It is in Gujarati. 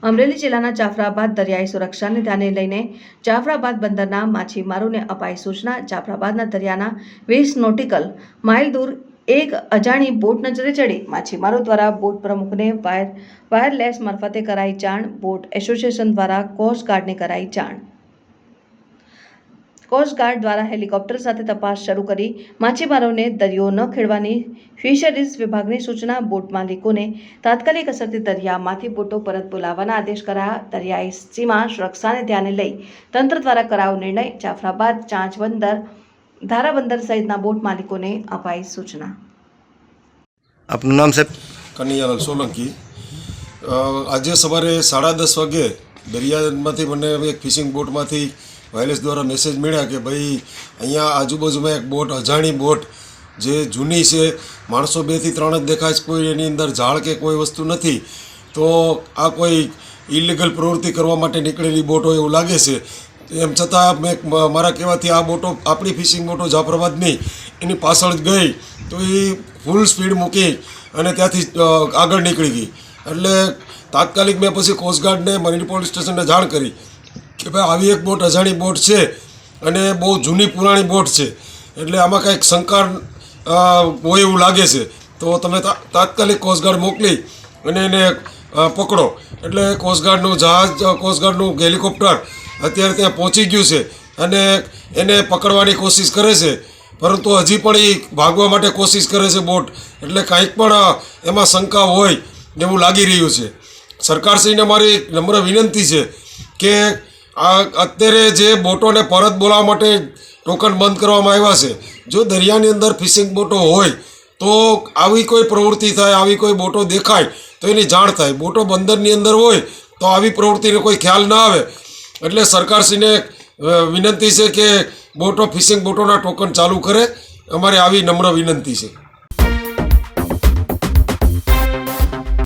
અમરેલી જિલ્લાના જાફરાબાદ દરિયાઈ સુરક્ષાને ધ્યાને લઈને જાફરાબાદ બંદરના માછીમારોને અપાઈ સૂચના। જાફરાબાદના દરિયાના 20 નોટિકલ માઇલ દૂર એક અજાણી બોટ નજરે ચડી। માછીમારો દ્વારા બોટ પ્રમુખને વાયરલેસ મારફતે કરાઈ જાણ। બોટ એસોસિએશન દ્વારા કોસ્ટગાર્ડને કરાઈ જાણ। કોસ્ટગાર્ડ દ્વારા હેલિકોપ્ટર સાથે તપાસ શરૂ કરી માછીમારોને દરિયો ન ખેડવાની ફિશરીઝ વિભાગની સૂચના। બોટ માલિકોને તાત્કાલિક અસરથી દરિયામાંથી બોટો પરત બોલાવવાના આદેશ કરાયા। દરિયાઈ સીમા સુરક્ષાને ધ્યાને લઈ તંત્ર દ્વારા કરાયો નિર્ણય। જાફરાબાદ, ચાંચ બંદર, ધારા બંદર સહિતના બોટ માલિકોને અપાઈ સૂચના। આપનું નામ સાહેબ? કનૈયાલાલ સોલંકી। આજે સવારે 10:30 વાગે દરિયામાંથી મને એક ફિશિંગ બોટમાંથી વાયરલેસ દ્વારા મેસેજ મળ્યા કે ભાઈ અહીંયા આજુબાજુમાં એક બોટ, અજાણી બોટ જે જૂની છે, માણસો 2 થી 3 જ દેખાય છે, કોઈ એની અંદર ઝાડ કે કોઈ વસ્તુ નથી, તો આ કોઈ ઇલીગલ પ્રવૃત્તિ કરવા માટે નીકળેલી બોટ હોય એવું લાગે છે। એમ છતાં મેં મારા કહેવાથી આ બોટો, આપણી ફિશિંગ બોટો જાફરાબાદની એની પાછળ જ ગઈ, તો એ ફૂલ સ્પીડ મૂકી અને ત્યાંથી આગળ નીકળી ગઈ। એટલે તાત્કાલિક મેં પછી કોસ્ટગાર્ડને, મરીન પોલીસ સ્ટેશનને જાણ કરી કે ભાઈ આવી એક બોટ, અજાણી બોટ છે અને બહુ જૂની પુરાણી બોટ છે, એટલે આમાં કંઈક શંકા હોય એવું લાગે છે, તો તમે તાત્કાલિક કોસ્ટગાર્ડ મોકલી અને એને પકડો। એટલે કોસ્ટગાર્ડનું જહાજ, કોસ્ટગાર્ડનું હેલિકોપ્ટર અત્યારે ત્યાં પહોંચી ગયું છે અને એને પકડવાની કોશિશ કરે છે, પરંતુ હજી પણ એ ભાગવા માટે કોશિશ કરે છે બોટ, એટલે કાંઈક પણ એમાં શંકા હોય એવું લાગી રહ્યું છે। સરકારશ્રીને મારી નમ્ર વિનંતી છે કે આ અત્યારે જે બોટોને પરત બોલાવવા માટે ટોકન બંધ કરવામાં આવ્યા છે, જો દરિયાની અંદર ફિશિંગ બોટો હોય તો આવી કોઈ પ્રવૃત્તિ થાય, આવી કોઈ બોટો દેખાય તો એની જાણ થાય। બોટો બંદરની અંદર હોય તો આવી પ્રવૃત્તિનો કોઈ ખ્યાલ ના આવે, એટલે સરકારશ્રીને વિનંતી છે કે બોટો, ફિશિંગ બોટોના ટોકન ચાલુ કરે, અમારી આવી નમ્ર વિનંતી છે।